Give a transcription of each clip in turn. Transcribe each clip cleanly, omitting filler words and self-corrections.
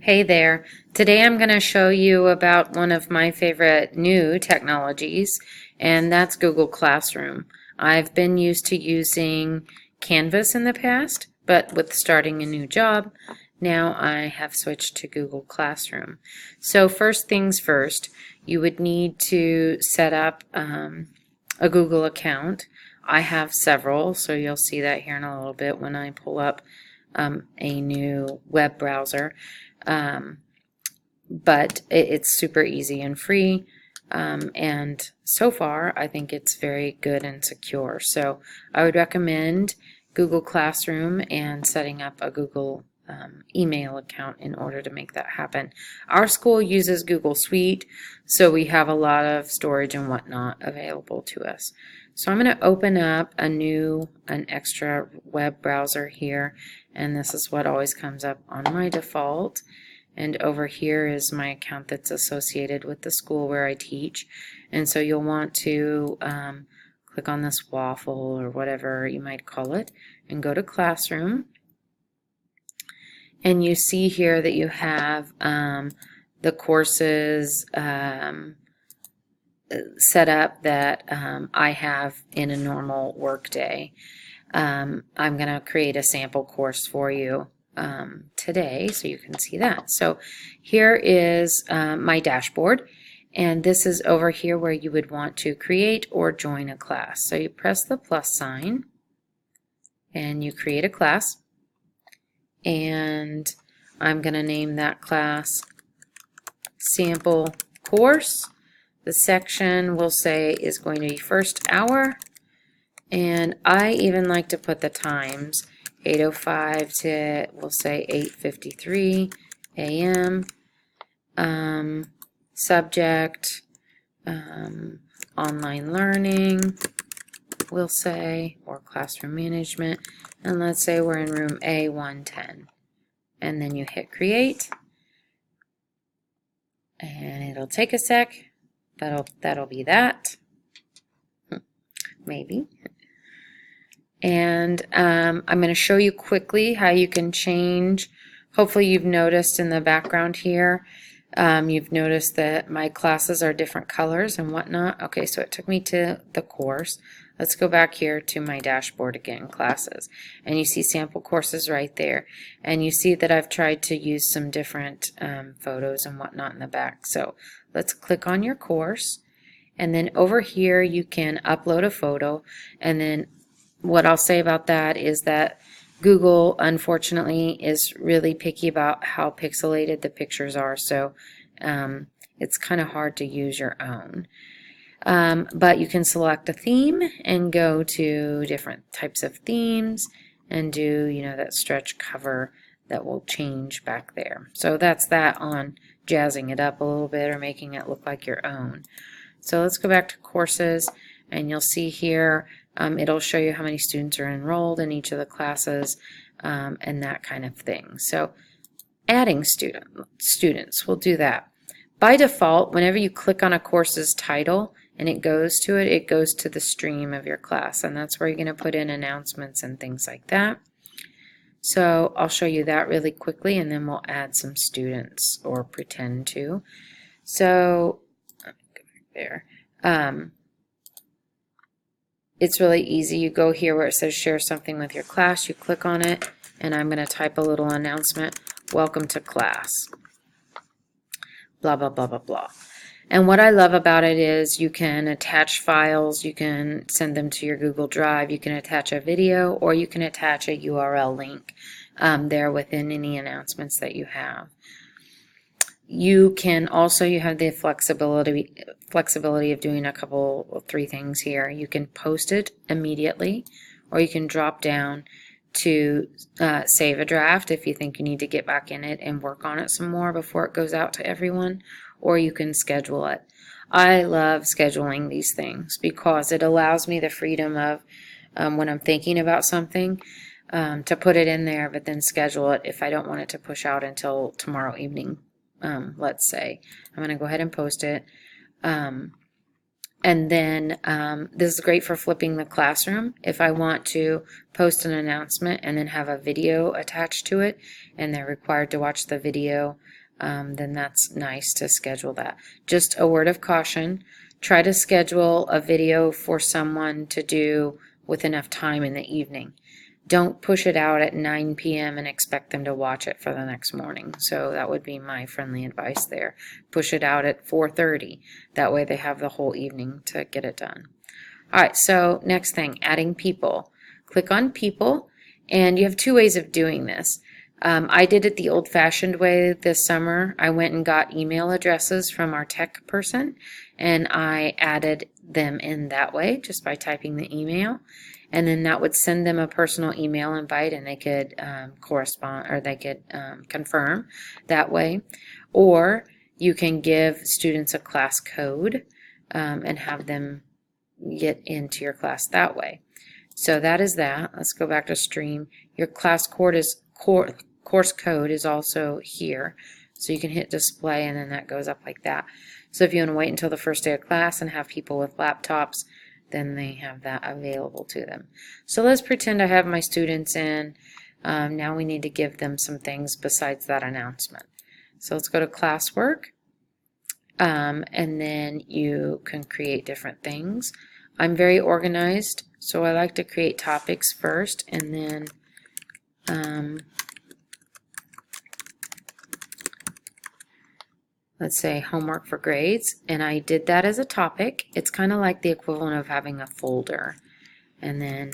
Hey there. Today I'm going to show you about one of my favorite new technologies, and that's Google Classroom. I've been used to using Canvas in the past, but with starting a new job, now I have switched to Google Classroom. So first things first, you would need to set up a Google account. I have several, so you'll see that here in a little bit when I pull up a new web browser. But it's super easy and free, and so far I think it's very good and secure. So I would recommend Google Classroom and setting up a Google email account in order to make that happen. Our school uses Google Suite, so we have a lot of storage and whatnot available to us. So I'm going to open up an extra web browser here, and this is what always comes up on my default. And over here is my account that's associated with the school where I teach. And so you'll want to click on this waffle or whatever you might call it and go to Classroom. And you see here that you have the courses set up that I have in a normal workday. I'm going to create a sample course for you today so you can see that. So here is my dashboard, and this is over here where you would want to create or join a class. So you press the plus sign and you create a class, and I'm going to name that class sample course. The section we'll say is going to be first hour, and I even like to put the times 8:05 to, we'll say 8:53 a.m. Subject, online learning, we'll say, or classroom management, and let's say we're in room A110. And then you hit create, and it'll take a sec. That'll be that. Maybe. And I'm going to show you quickly how you can change. Hopefully you've noticed in the background here, you've noticed that my classes are different colors and whatnot. Okay, so it took me to the course. Let's go back here to my dashboard again, classes. And you see sample courses right there. And you see that I've tried to use some different photos and whatnot in the back. So let's click on your course. And then over here you can upload a photo, and then what I'll say about that is that Google, unfortunately, is really picky about how pixelated the pictures are, so it's kind of hard to use your own. But you can select a theme and go to different types of themes and do, that stretch cover that will change back there. So that's that on jazzing it up a little bit or making it look like your own. So let's go back to courses, and you'll see here it'll show you how many students are enrolled in each of the classes and that kind of thing. So adding students, we'll do that. By default, whenever you click on a course's title and it goes to the stream of your class, and that's where you're going to put in announcements and things like that. So I'll show you that really quickly, and then we'll add some students, or pretend to. So let me go back there. It's really easy. You go here where it says share something with your class, you click on it, and I'm going to type a little announcement, welcome to class, blah, blah, blah, blah, blah. And what I love about it is you can attach files, you can send them to your Google Drive, you can attach a video, or you can attach a URL link there within any announcements that you have. You can also, you have the flexibility of doing three things here. You can post it immediately, or you can drop down to save a draft if you think you need to get back in it and work on it some more before it goes out to everyone, or you can schedule it. I love scheduling these things because it allows me the freedom of when I'm thinking about something to put it in there, but then schedule it if I don't want it to push out until tomorrow evening. Let's say I'm going to go ahead and post it. And then this is great for flipping the classroom. If I want to post an announcement and then have a video attached to it and they're required to watch the video, then that's nice to schedule that. Just a word of caution, try to schedule a video for someone to do with enough time in the evening. Don't push it out at 9 p.m. and expect them to watch it for the next morning. So that would be my friendly advice there. Push it out at 4:30. That way they have the whole evening to get it done. All right, so next thing, adding people. Click on people, and you have two ways of doing this. I did it the old-fashioned way this summer. I went and got email addresses from our tech person, and I added them in that way just by typing the email. And then that would send them a personal email invite, and they could correspond, or they could confirm that way. Or you can give students a class code and have them get into your class that way. So that is that. Let's go back to Stream. Your class course code is also here. So you can hit display, and then that goes up like that. So if you want to wait until the first day of class and have people with laptops, then they have that available to them. So let's pretend I have my students in. Now we need to give them some things besides that announcement. So let's go to classwork, and then you can create different things. I'm very organized, so I like to create topics first, and then let's say homework for grades, and I did that as a topic. It's kind of like the equivalent of having a folder. And then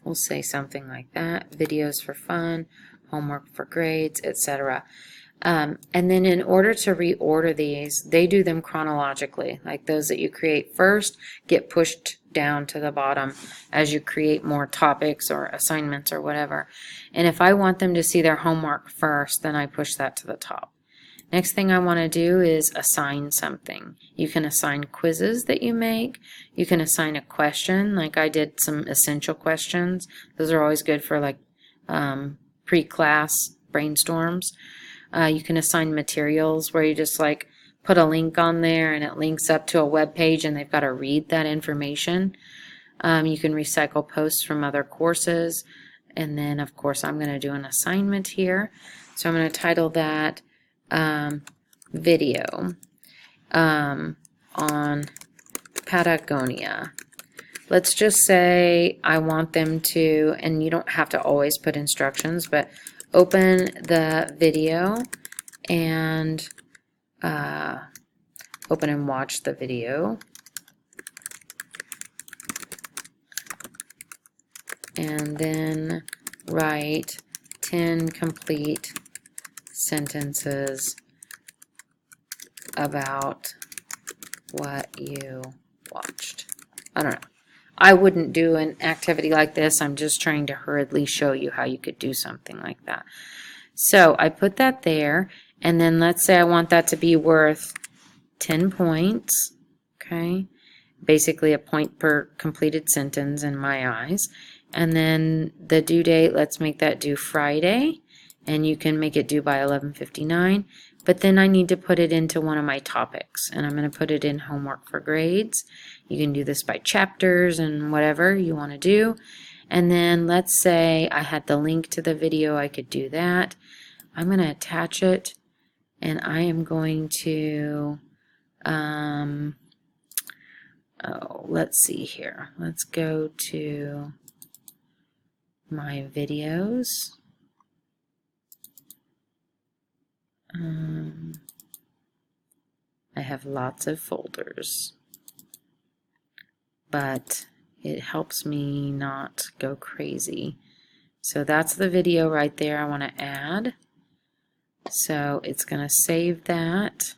we'll say something like that, videos for fun, homework for grades, etc. And then in order to reorder these, they do them chronologically. Like those that you create first get pushed down to the bottom as you create more topics or assignments or whatever. And if I want them to see their homework first, then I push that to the top. Next thing I want to do is assign something. You can assign quizzes that you make. You can assign a question, like I did some essential questions. Those are always good for like pre-class brainstorms. You can assign materials where you just like put a link on there and it links up to a web page and they've got to read that information. You can recycle posts from other courses. And then of course I'm going to do an assignment here. So I'm going to title that video on Patagonia. Let's just say I want them to, and you don't have to always put instructions, but open the video and open and watch the video. And then write 10 complete sentences about what you watched. I don't know. I wouldn't do an activity like this. I'm just trying to hurriedly show you how you could do something like that. So I put that there, and then let's say I want that to be worth 10 points, okay? Basically a point per completed sentence in my eyes. And then the due date, let's make that due Friday, and you can make it due by 11:59. But then I need to put it into one of my topics, and I'm going to put it in homework for grades. You can do this by chapters and whatever you want to do. And then let's say I had the link to the video, I could do that. I'm going to attach it, and I am going to, let's see here. Let's go to my videos. I have lots of folders, but it helps me not go crazy. So that's the video right there I want to add. So it's going to save that.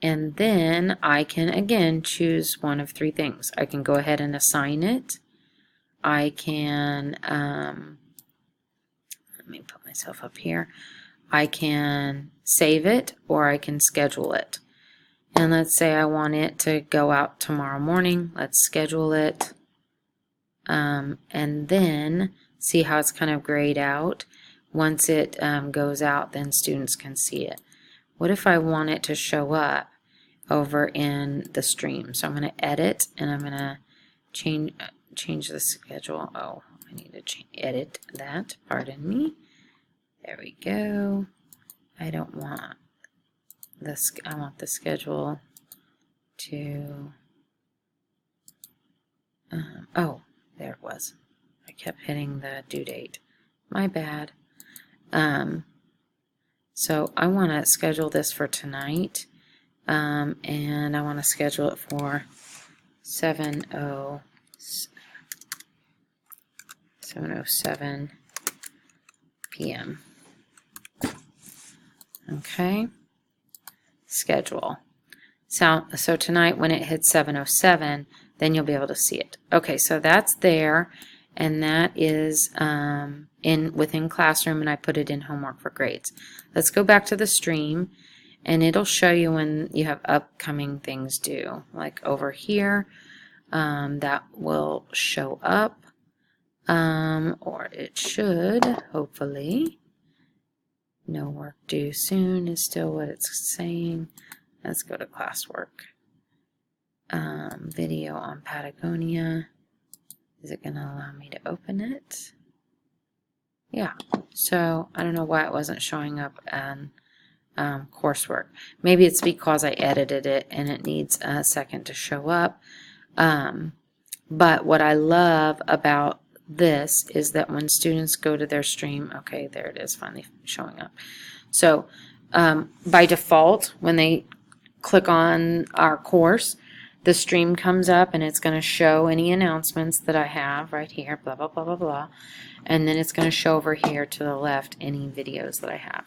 And then I can again choose one of three things. I can go ahead and assign it. I can, let me put myself up here. I can save it, or I can schedule it. And let's say I want it to go out tomorrow morning. Let's schedule it. And then see how it's kind of grayed out. Once it goes out, then students can see it. what if I want it to show up over in the stream? So I'm going to edit, and I'm going to change the schedule. Oh, I need to edit that. Pardon me. There we go. I don't want this. I want the schedule to. Oh, there it was. I kept hitting the due date. My bad. So I want to schedule this for tonight, and I want to schedule it for 7:07 p.m. Okay. Schedule. So tonight when it hits 7:07, then you'll be able to see it. Okay, so that's there, and that is within Classroom, and I put it in Homework for Grades. Let's go back to the stream, and it'll show you when you have upcoming things due. Like over here, that will show up, or it should, hopefully. No work due soon is still what it's saying. Let's go to classwork. Video on Patagonia. Is it going to allow me to open it? Yeah. So I don't know why it wasn't showing up on coursework. Maybe it's because I edited it and it needs a second to show up. But what I love about this is that when students go to their stream, okay, there it is finally showing up. So by default, when they click on our course, the stream comes up and it's going to show any announcements that I have right here, blah, blah, blah, blah, blah. And then it's going to show over here to the left any videos that I have.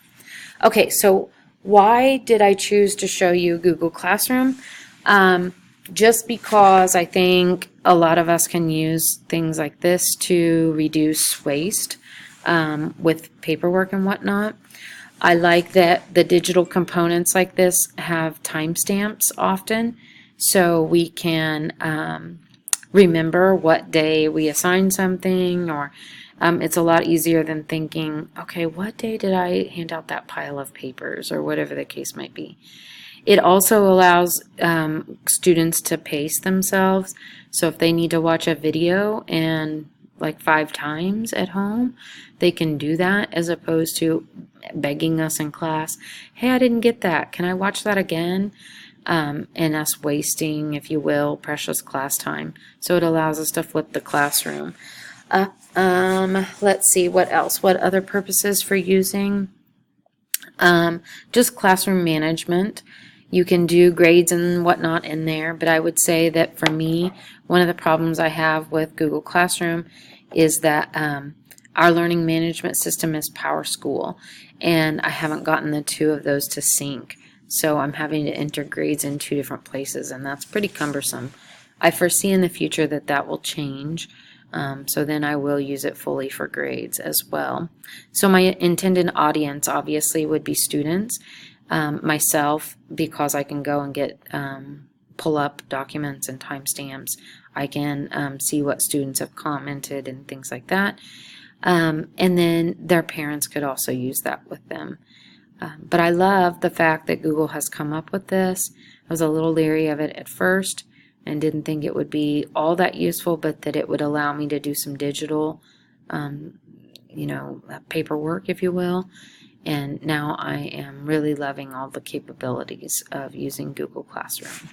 Okay, so why did I choose to show you Google Classroom? Just because I think a lot of us can use things like this to reduce waste with paperwork and whatnot. I like that the digital components like this have timestamps often, so we can remember what day we assign something, or it's a lot easier than thinking, okay, what day did I hand out that pile of papers, or whatever the case might be. It also allows students to pace themselves, so if they need to watch a video and like 5 times at home, they can do that, as opposed to begging us in class, hey, I didn't get that, can I watch that again? And us wasting, if you will, precious class time. So it allows us to flip the classroom. Let's see, what else? What other purposes for using? Just classroom management. You can do grades and whatnot in there, but I would say that for me, one of the problems I have with Google Classroom is that our learning management system is PowerSchool, and I haven't gotten the two of those to sync. So I'm having to enter grades in 2 different places, and that's pretty cumbersome. I foresee in the future that that will change, so then I will use it fully for grades as well. So my intended audience obviously would be students. Myself, because I can go and get pull up documents and timestamps. I can see what students have commented and things like that. And then their parents could also use that with them. But I love the fact that Google has come up with this. I was a little leery of it at first and didn't think it would be all that useful, but that it would allow me to do some digital, paperwork, if you will. And now I am really loving all the capabilities of using Google Classroom.